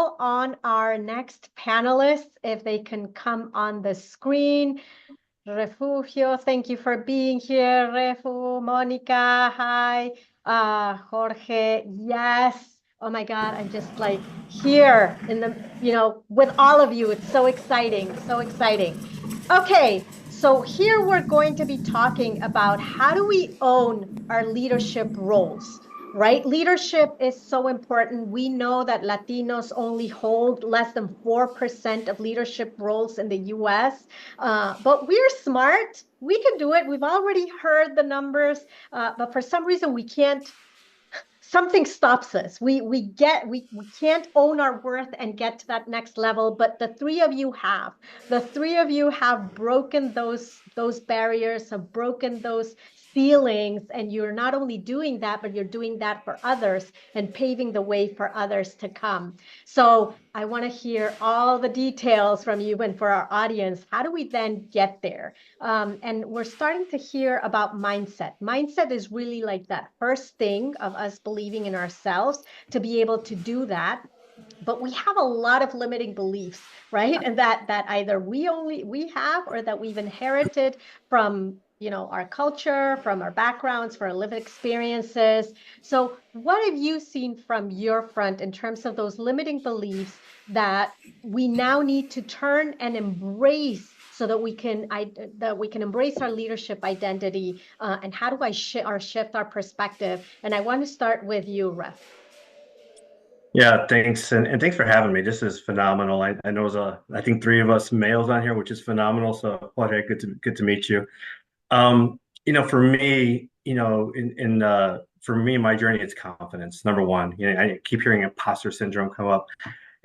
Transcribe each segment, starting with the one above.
call on our next panelists if they can come on the screen. Refugio, thank you for being here. Refu, Monica, hi. Jorge, yes. Oh my God, I'm just like here in the, with all of you. It's so exciting, so exciting. Okay, so here we're going to be talking about how do we own our leadership roles, right? Leadership is so important. We know that Latinos only hold less than 4% of leadership roles in the US, but we're smart. We can do it. We've already heard the numbers, but for some reason we can't. Something stops us. We can't own our worth and get to that next level, but the three of you have. The three of you have broken those barriers, have broken those ceilings, and you're not only doing that, but you're doing that for others and paving the way for others to come. So I want to hear all the details from you, and for our audience, how do we then get there? And we're starting to hear about mindset. Mindset is really like that first thing of us believing in ourselves to be able to do that. But we have a lot of limiting beliefs, right? And that either we have, or that we've inherited from our culture, from our backgrounds, from our lived experiences. So what have you seen from your front in terms of those limiting beliefs that we now need to turn and embrace, so that we can embrace our leadership identity, and how do I shift our perspective? And I want to start with you, Ref. Yeah, thanks. And thanks for having me. This is phenomenal. I know I think three of us males on here, which is phenomenal. So Jorge, good to meet you. For me, for me, my journey is confidence. Number one, I keep hearing imposter syndrome come up.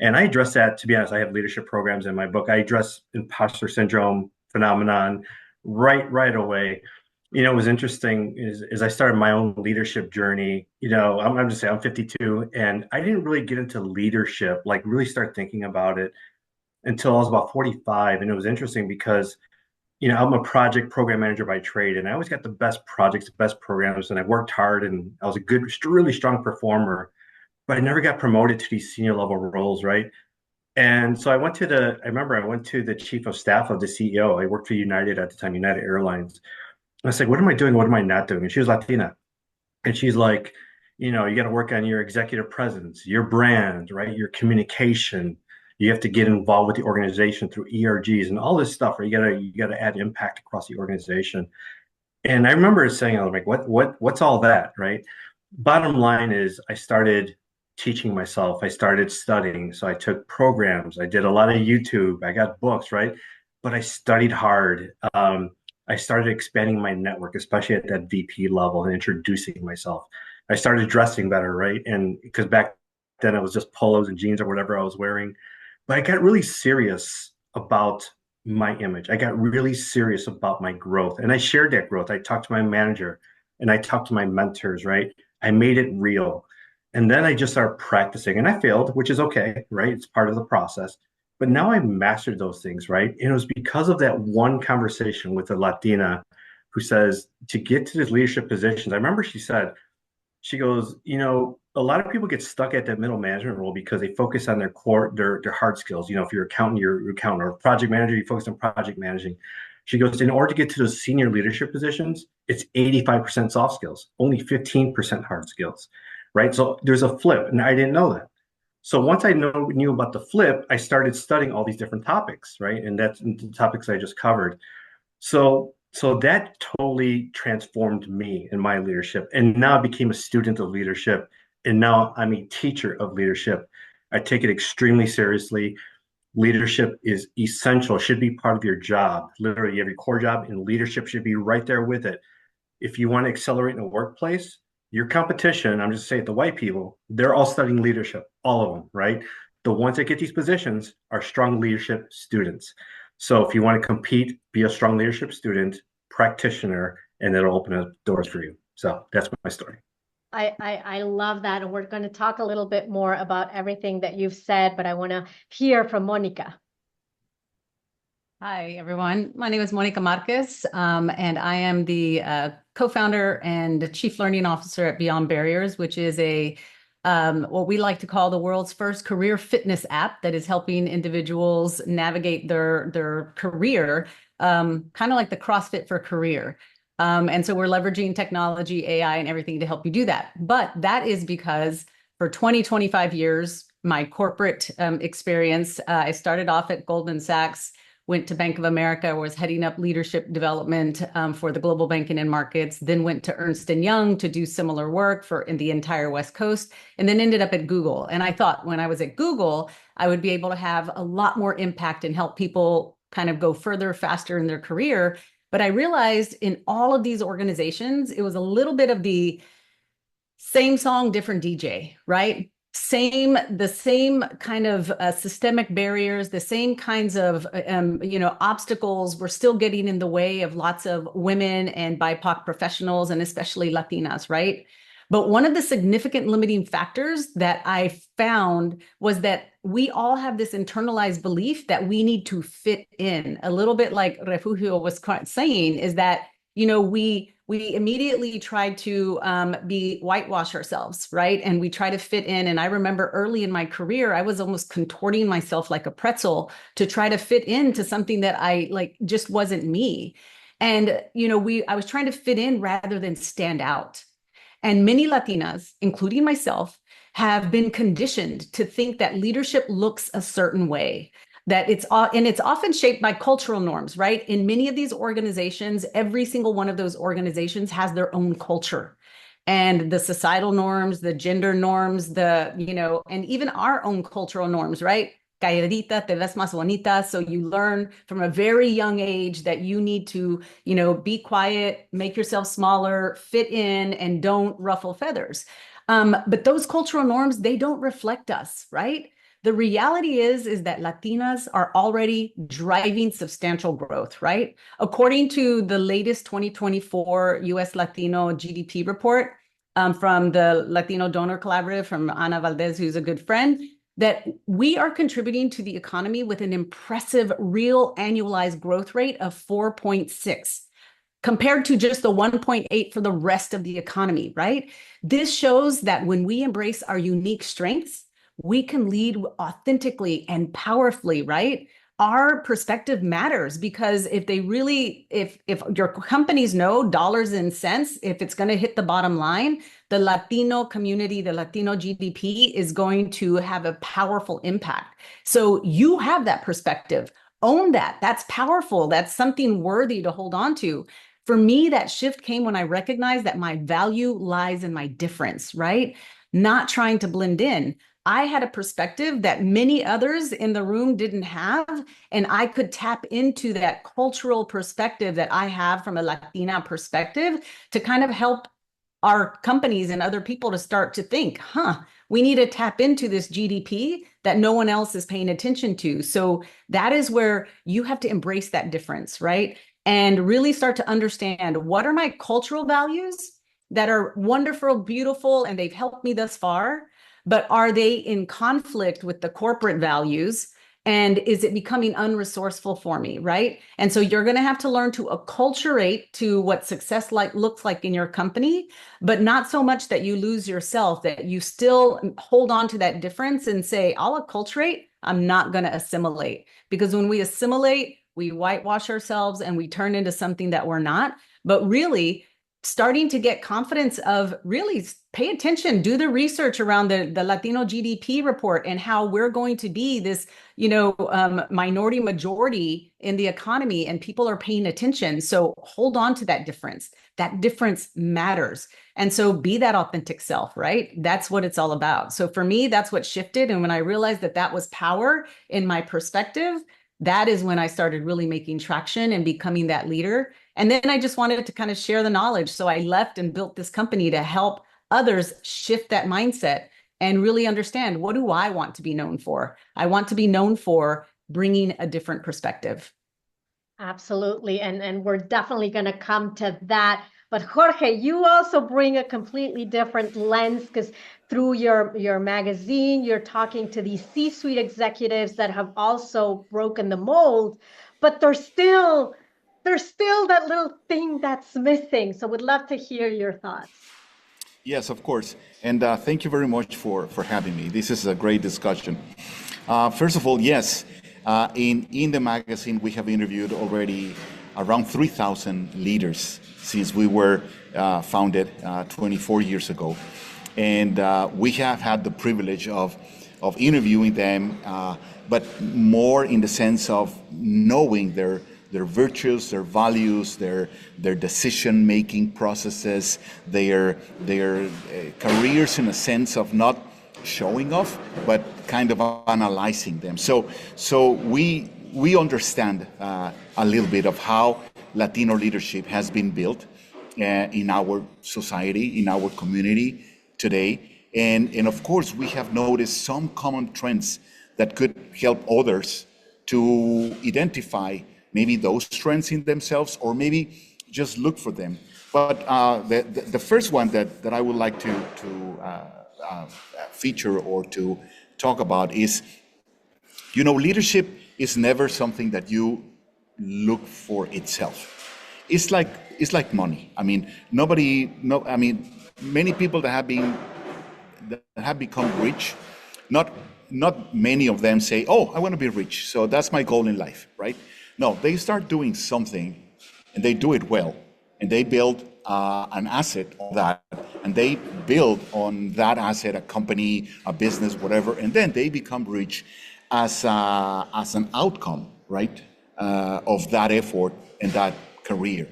And I address that, to be honest. I have leadership programs in my book. I address imposter syndrome phenomenon right away. It was interesting is I started my own leadership journey. I'm just saying I'm 52, and I didn't really get into leadership, like really start thinking about it until I was about 45. And it was interesting because, I'm a project program manager by trade, and I always got the best projects, the best programs, and I worked hard, and I was a good, really strong performer, but I never got promoted to these senior level roles, right? And so I remember I went to the chief of staff of the CEO. I worked for United at the time, United Airlines. I was like, what am I doing? What am I not doing? And she was Latina. And she's like, you got to work on your executive presence, your brand, right? Your communication. You have to get involved with the organization through ERGs and all this stuff, right? You gotta add impact across the organization. And I remember saying, I was like, what's all that, right? Bottom line is I started teaching myself. I started studying. So I took programs. I did a lot of YouTube. I got books, right? But I studied hard. I started expanding my network, especially at that VP level, and introducing myself. I started dressing better, right? And because back then it was just polos and jeans or whatever I was wearing. But I got really serious about my image. I got really serious about my growth. And I shared that growth. I talked to my manager and I talked to my mentors, right? I made it real. And then I just started practicing, and I failed, which is okay, right? It's part of the process. But now I mastered those things, right? And it was because of that one conversation with a Latina who says to get to these leadership positions. I remember she goes, a lot of people get stuck at that middle management role because they focus on their core, their hard skills. If you're accountant, you're accountant, or project manager, you focus on project managing. She goes, in order to get to those senior leadership positions, it's 85% soft skills, only 15% hard skills, right? So there's a flip, and I didn't know that. So once I knew about the flip, I started studying all these different topics, right? And that's the topics I just covered. So that totally transformed me in my leadership. And now I became a student of leadership. And now I'm a teacher of leadership. I take it extremely seriously. Leadership is essential, should be part of your job. Literally, you have your core job, and leadership should be right there with it. If you want to accelerate in the workplace, your competition, I'm just saying the white people, they're all studying leadership, all of them, right? The ones that get these positions are strong leadership students. So if you want to compete, be a strong leadership student, practitioner, and it'll open up doors for you. So that's my story. I love that. And we're going to talk a little bit more about everything that you've said, but I want to hear from Monica. Hi, everyone. My name is Monica Marquez, and I am the co-founder and chief learning officer at Beyond Barriers, which is a what we like to call the world's first career fitness app that is helping individuals navigate their career, kind of like the CrossFit for career. And so we're leveraging technology, AI, and everything to help you do that. But that is because for 20, 25 years, my corporate experience, I started off at Goldman Sachs, went to Bank of America, was heading up leadership development for the global banking and markets, then went to Ernst & Young to do similar work in the entire West Coast, and then ended up at Google. And I thought when I was at Google, I would be able to have a lot more impact and help people kind of go further, faster in their career. But I realized in all of these organizations, it was a little bit of the same song, different DJ, right? The same kind of systemic barriers, the same kinds of obstacles were still getting in the way of lots of women and BIPOC professionals, and especially Latinas, right? But one of the significant limiting factors that I found was that we all have this internalized belief that we need to fit in. A little bit like Refugio was saying, is that, we immediately try to whitewash ourselves, right? And we try to fit in. And I remember early in my career, I was almost contorting myself like a pretzel to try to fit into something that I just wasn't me. And, I was trying to fit in rather than stand out. And many Latinas, including myself, have been conditioned to think that leadership looks a certain way, that it's often shaped by cultural norms, right? In many of these organizations, every single one of those organizations has their own culture. And the societal norms, the gender norms, and even our own cultural norms, right? Calladita, te ves más bonita. So you learn from a very young age that you need to, be quiet, make yourself smaller, fit in, and don't ruffle feathers. But those cultural norms, they don't reflect us, right? The reality is that Latinas are already driving substantial growth, right? According to the latest 2024 US Latino GDP report from the Latino Donor Collaborative from Ana Valdez, who's a good friend, that we are contributing to the economy with an impressive real annualized growth rate of 4.6 compared to just the 1.8 for the rest of the economy, right? This shows that when we embrace our unique strengths, we can lead authentically and powerfully, right? Our perspective matters because if your companies know dollars and cents, if it's going to hit the bottom line, the Latino community, the Latino GDP is going to have a powerful impact. So you have that perspective. Own that. That's powerful. That's something worthy to hold on to. For me, that shift came when I recognized that my value lies in my difference, right? Not trying to blend in. I had a perspective that many others in the room didn't have, and I could tap into that cultural perspective that I have from a Latina perspective to kind of help our companies and other people to start to think, we need to tap into this GDP that no one else is paying attention to. So that is where you have to embrace that difference, right? And really start to understand, what are my cultural values that are wonderful, beautiful, and they've helped me thus far, but are they in conflict with the corporate values? And is it becoming unresourceful for me, right? And so you're going to have to learn to acculturate to what success looks like in your company, but not so much that you lose yourself, that you still hold on to that difference and say, I'll acculturate, I'm not going to assimilate. Because when we assimilate, we whitewash ourselves and we turn into something that we're not. But really, starting to get confidence of really pay attention, do the research around the Latino GDP report and how we're going to be this, minority majority in the economy, and people are paying attention. So hold on to that difference. That difference matters. And so be that authentic self, right? That's what it's all about. So for me, that's what shifted. And when I realized that that was power in my perspective, that is when I started really making traction and becoming that leader. And then I just wanted to kind of share the knowledge. So I left and built this company to help others shift that mindset and really understand, what do I want to be known for? I want to be known for bringing a different perspective. Absolutely. And we're definitely going to come to that. But Jorge, you also bring a completely different lens, because through your magazine, you're talking to these C-suite executives that have also broken the mold, but there's still that little thing that's missing. So we'd love to hear your thoughts. Yes, of course. And thank you very much for having me. This is a great discussion. First of all, yes, in the magazine, we have interviewed already around 3,000 leaders since we were founded 24 years ago. And we have had the privilege of interviewing them, but more in the sense of knowing their virtues, their values, their decision-making processes, their careers in a sense of not showing off, but kind of analyzing them. So we understand a little bit of how Latino leadership has been built in our society, in our community today. And of course, we have noticed some common trends that could help others to identify maybe those trends in themselves, or maybe just look for them. But the first one that I would like to feature or to talk about is, leadership is never something that you look for itself. It's like money. I mean, many people that have become rich, not many of them say, "Oh, I want to be rich, so that's my goal in life," right? No, they start doing something, and they do it well, and they build an asset on that, and they build on that asset a company, a business, whatever, and then they become rich as an outcome, right, of that effort and that career.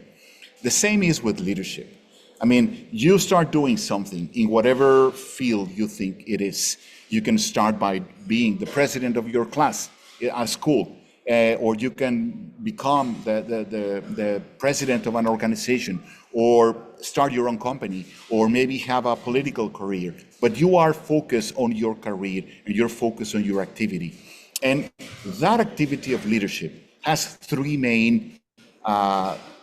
The same is with leadership. I mean, you start doing something in whatever field you think it is. You can start by being the president of your class at school. Or you can become the president of an organization, or start your own company, or maybe have a political career. But you are focused on your career, and you're focused on your activity. And that activity of leadership has three main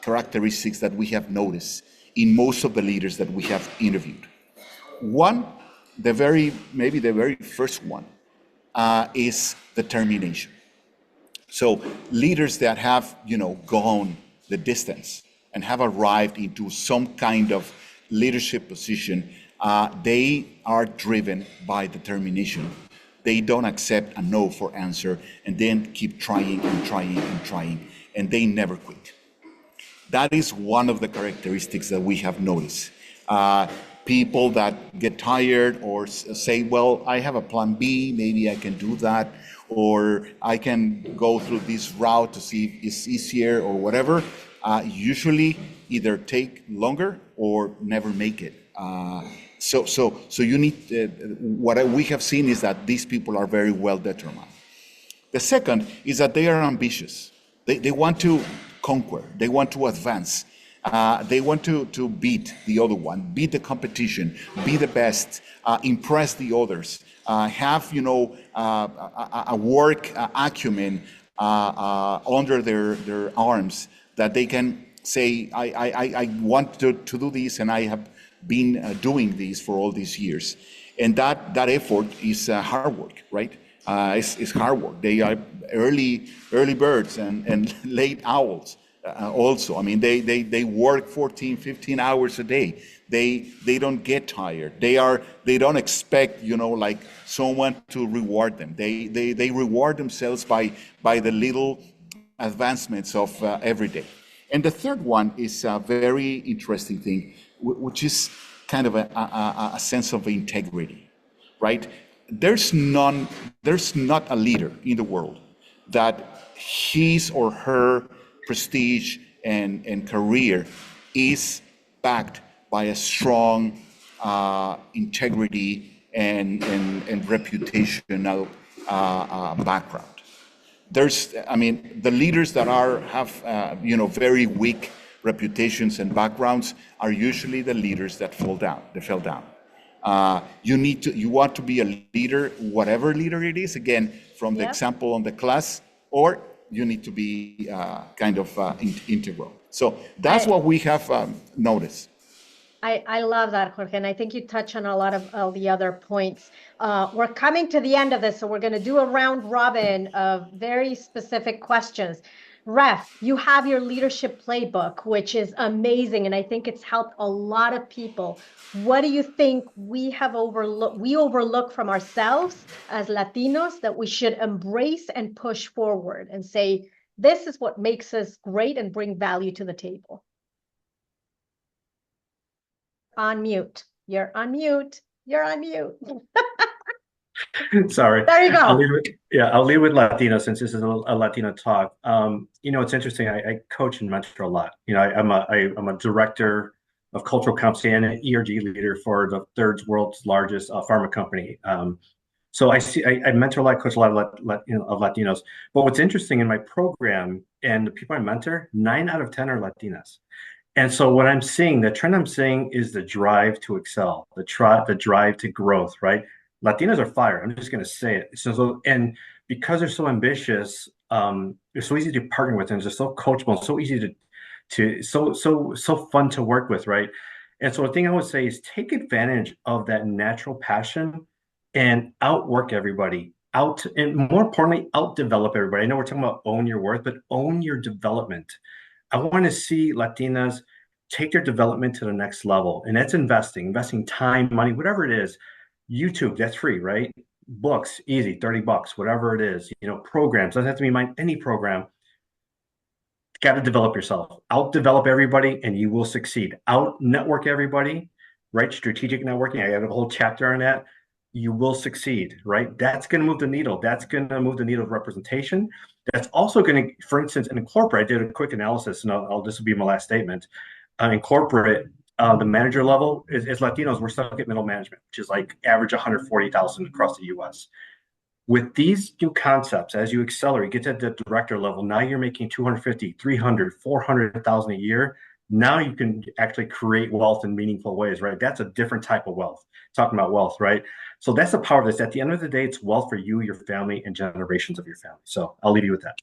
characteristics that we have noticed in most of the leaders that we have interviewed. One, maybe the very first one, is determination. So leaders that have, gone the distance and have arrived into some kind of leadership position, they are driven by determination. They don't accept a no for answer, and then keep trying and trying and trying, and they never quit. That is one of the characteristics that we have noticed. People that get tired or say, well, I have a plan B, maybe I can do that, or I can go through this route to see if it's easier or whatever, usually either take longer or never make it. So you need, what we have seen is that these people are very well determined. The second is that they are ambitious. They want to conquer, they want to advance. They want to beat the other one, beat the competition, be the best, impress the others, have a work acumen under their arms, that they can say, I want to do this, and I have been doing this for all these years. And that effort is hard work, right? It's hard work. They are early birds and late owls. Also, I mean, they work 14, 15 hours a day. They don't get tired. They don't expect, like someone to reward them. They reward themselves by the little advancements of every day. And the third one is a very interesting thing, which is kind of a sense of integrity, right? There's not a leader in the world that his or her prestige and career is backed by a strong integrity and reputational background. The leaders that have very weak reputations and backgrounds are usually the leaders that fell down. You want to be a leader, whatever leader it is, again, from the example on the class, or you need to be integral. So that's what we have noticed. I love that, Jorge, and I think you touch on a lot of the other points. We're coming to the end of this, so we're going to do a round robin of very specific questions. Ref, you have your leadership playbook, which is amazing, and I think it's helped a lot of people. What do you think we overlook from ourselves as Latinos that we should embrace and push forward and say, this is what makes us great and bring value to the table? On mute. You're on mute. You're on mute. Sorry. There you go. I'll lead with Latino since this is a Latino talk. It's interesting. I coach and mentor a lot. I'm a director of cultural competency and an ERG leader for the third world's largest pharma company. So I mentor a lot, coach a lot of Latinos. But what's interesting in my program and the people I mentor, 9 out of 10 are Latinas. And so what I'm seeing, the trend I'm seeing is the drive to excel, the drive to growth, right? Latinos are fire. I'm just going to say it. And because they're so ambitious, they're so easy to partner with, and they're so coachable, so easy so fun to work with, right? And so the thing I would say is take advantage of that natural passion and outwork everybody, and more importantly, outdevelop everybody. I know we're talking about own your worth, but own your development. I want to see Latinas take their development to the next level, and that's investing time, money, whatever it is. YouTube, that's free, right? Books, easy, $30, whatever it is. Programs, doesn't have to be any program. Got to develop yourself. Out-develop everybody, and you will succeed. Out-network everybody, right? Strategic networking. I have a whole chapter on that. You will succeed, right? That's going to move the needle. That's going to move the needle of representation. That's also going to, for instance, in corporate, I did a quick analysis, and this will be my last statement. In corporate, the manager level is Latinos. We're stuck at middle management, which is like average 140,000 across the U.S. With these new concepts, as you accelerate, get to the director level, now you're making 250, 300, 400,000 a year. Now you can actually create wealth in meaningful ways, right? That's a different type of wealth. Talking about wealth, right? So that's the power of this. At the end of the day, it's wealth for you, your family, and generations of your family. So I'll leave you with that.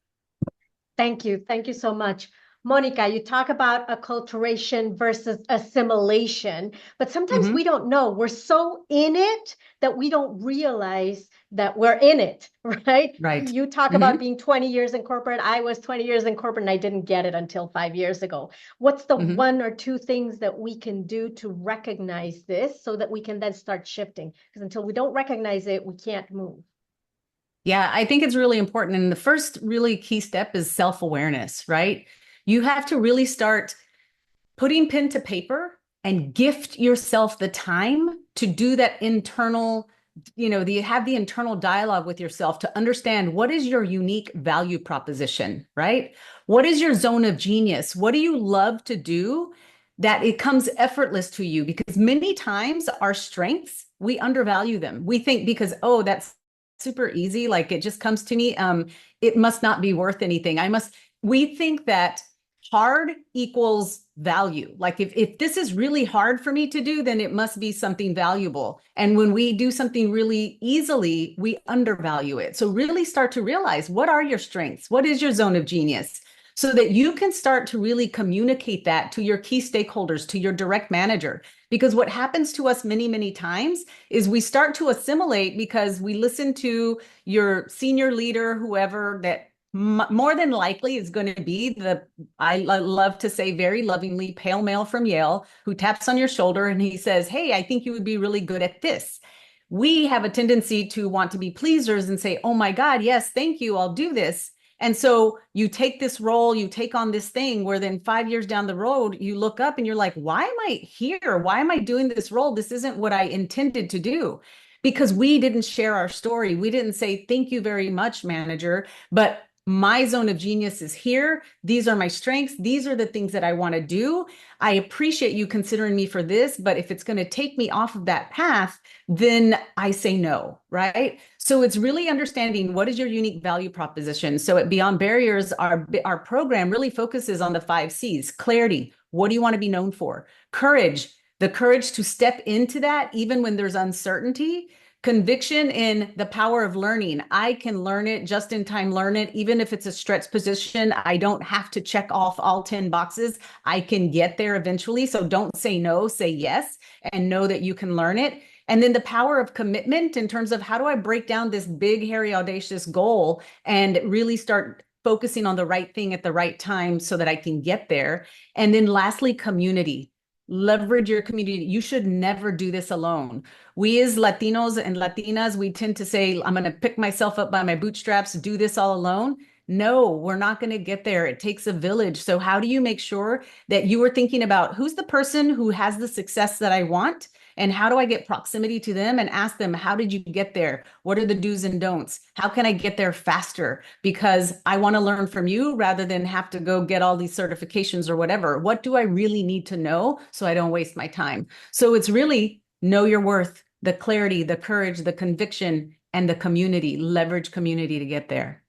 Thank you. Thank you so much. Monica, you talk about acculturation versus assimilation, but sometimes we don't know. We're so in it that we don't realize that we're in it, right? Right. You talk about being 20 years in corporate. I was 20 years in corporate and I didn't get it until 5 years ago. What's the 1 or 2 things that we can do to recognize this so that we can then start shifting? Because until we don't recognize it, we can't move. Yeah, I think it's really important. And the first really key step is self-awareness, right? You have to really start putting pen to paper and gift yourself the time to do that internal, have the internal dialogue with yourself to understand what is your unique value proposition, right? What is your zone of genius? What do you love to do that it comes effortless to you? Because many times our strengths, we undervalue them. We think because, oh, that's super easy, like it just comes to me, it must not be worth anything. We think that hard equals value. Like if this is really hard for me to do, then it must be something valuable. And when we do something really easily, we undervalue it. So really start to realize, what are your strengths? What is your zone of genius? So that you can start to really communicate that to your key stakeholders, to your direct manager. Because what happens to us many, many times is we start to assimilate because we listen to your senior leader, whoever that more than likely is going to be I love to say very lovingly, pale male from Yale, who taps on your shoulder and he says, hey, I think you would be really good at this. We have a tendency to want to be pleasers and say, oh my God, yes, thank you, I'll do this. And so you take this role, you take on this thing where then 5 years down the road, you look up and you're like, why am I here? Why am I doing this role? This isn't what I intended to do. Because we didn't share our story. We didn't say, thank you very much, manager, but my zone of genius is here. These are my strengths. These are the things that I want to do. I appreciate you considering me for this, but if it's going to take me off of that path, then I say no, right? So it's really understanding what is your unique value proposition. So at Beyond Barriers, our program really focuses on the 5 C's. Clarity, what do you want to be known for? Courage, the courage to step into that even when there's uncertainty. Conviction in the power of learning. I can learn it, just in time learn it, even if it's a stretch position. I don't have to check off all 10 boxes. I can get there eventually. So don't say no, say yes, and know that you can learn it. And then the power of commitment in terms of how do I break down this big, hairy, audacious goal and really start focusing on the right thing at the right time so that I can get there. And then lastly, community. Leverage your community. You should never do this alone. We as Latinos and Latinas, we tend to say, I'm going to pick myself up by my bootstraps, do this all alone. No, we're not going to get there. It takes a village. So how do you make sure that you are thinking about who's the person who has the success that I want? And how do I get proximity to them and ask them, how did you get there? What are the do's and don'ts? How can I get there faster? Because I want to learn from you rather than have to go get all these certifications or whatever. What do I really need to know so I don't waste my time? So it's really know your worth, the clarity, the courage, the conviction, and the community. Leverage community to get there.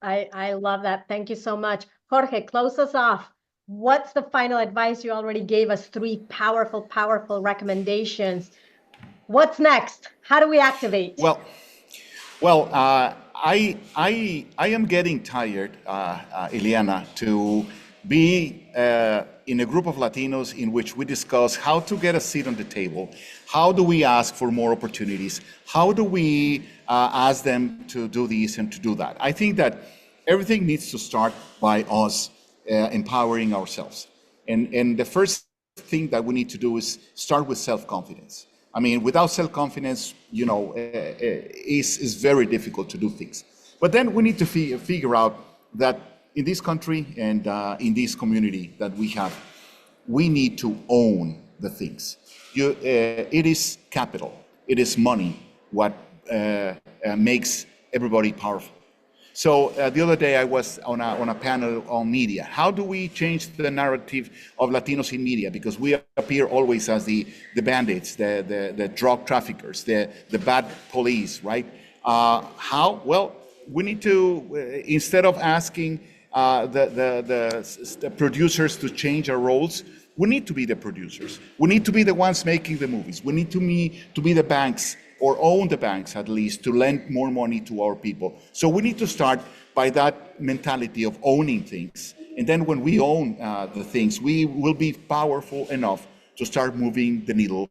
I love that. Thank you so much. Jorge, close us off. What's the final advice? You already gave us 3 powerful, powerful recommendations. What's next? How do we activate? I am getting tired, Ileana, to be in a group of Latinos in which we discuss how to get a seat on the table, how do we ask for more opportunities, how do we ask them to do this and to do that. I think that everything needs to start by us empowering ourselves. And the first thing that we need to do is start with self-confidence. I mean, without self-confidence, it's very difficult to do things. But then we need to figure out that in this country and in this community that we have, we need to own the things. It is capital, it is money, what makes everybody powerful. So the other day I was on a panel on media. How do we change the narrative of Latinos in media? Because we appear always as the bandits, the drug traffickers, the bad police, right? How? Well, we need to, instead of asking the producers to change our roles, we need to be the producers. We need to be the ones making the movies. We need to be the banks, or own the banks at least, to lend more money to our people. So we need to start by that mentality of owning things. And then when we own the things, we will be powerful enough to start moving the needle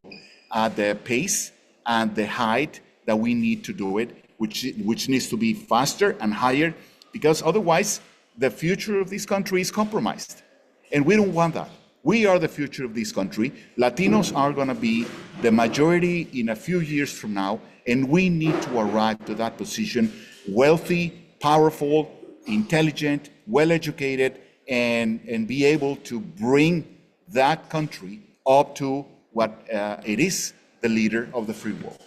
at the pace and the height that we need to do it, which needs to be faster and higher, because otherwise the future of this country is compromised. And we don't want that. We are the future of this country. Latinos are going to be the majority in a few years from now, and we need to arrive to that position wealthy, powerful, intelligent, well-educated, and be able to bring that country up to what it is, the leader of the free world.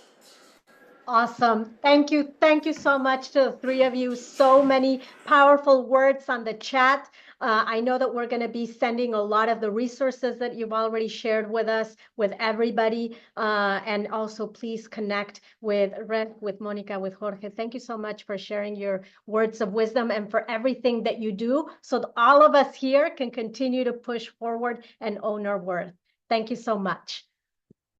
Awesome. Thank you. Thank you so much to the 3 of you. So many powerful words on the chat. I know that we're going to be sending a lot of the resources that you've already shared with us, with everybody. And also please connect with Red, with Monica, with Jorge. Thank you so much for sharing your words of wisdom and for everything that you do, so that all of us here can continue to push forward and own our worth. Thank you so much.